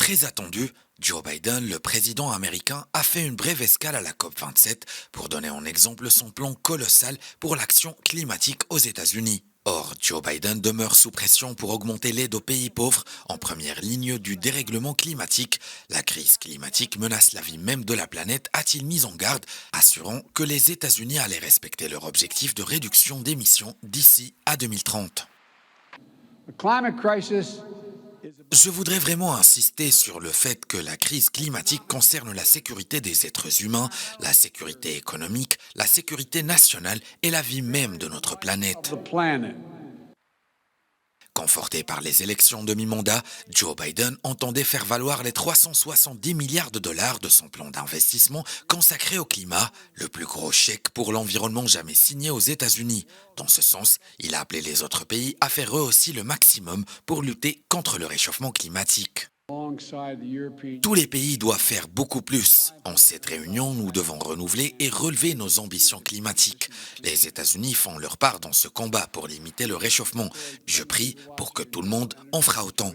Très attendu, Joe Biden, le président américain, a fait une brève escale à la COP27 pour donner en exemple son plan colossal pour l'action climatique aux États-Unis. Or, Joe Biden demeure sous pression pour augmenter l'aide aux pays pauvres en première ligne du dérèglement climatique. La crise climatique menace la vie même de la planète, a-t-il mis en garde, assurant que les États-Unis allaient respecter leur objectif de réduction d'émissions d'ici à 2030. Je voudrais vraiment insister sur le fait que la crise climatique concerne la sécurité des êtres humains, la sécurité économique, la sécurité nationale et la vie même de notre planète. Conforté par les élections de mi-mandat, Joe Biden entendait faire valoir les 370 milliards de dollars de son plan d'investissement consacré au climat, le plus gros chèque pour l'environnement jamais signé aux États-Unis. Dans ce sens, il a appelé les autres pays à faire eux aussi le maximum pour lutter contre le réchauffement climatique. Tous les pays doivent faire beaucoup plus. En cette réunion, nous devons renouveler et relever nos ambitions climatiques. Les États-Unis font leur part dans ce combat pour limiter le réchauffement. Je prie pour que tout le monde en fera autant.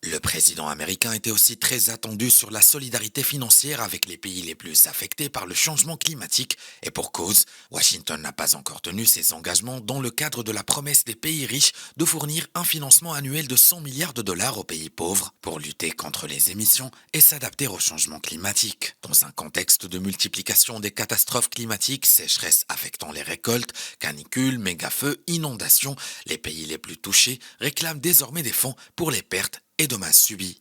Le président américain était aussi très attendu sur la solidarité financière avec les pays les plus affectés par le changement climatique et pour cause, Washington n'a pas encore tenu ses engagements dans le cadre de la promesse des pays riches de fournir un financement annuel de 100 milliards de dollars aux pays pauvres pour lutter contre les émissions et s'adapter au changement climatique. Dans un contexte de multiplication des catastrophes climatiques, sécheresse affectant les récoltes, canicules, méga-feux, inondations, les pays les plus touchés réclament désormais des fonds pour les pertes et dommages subis.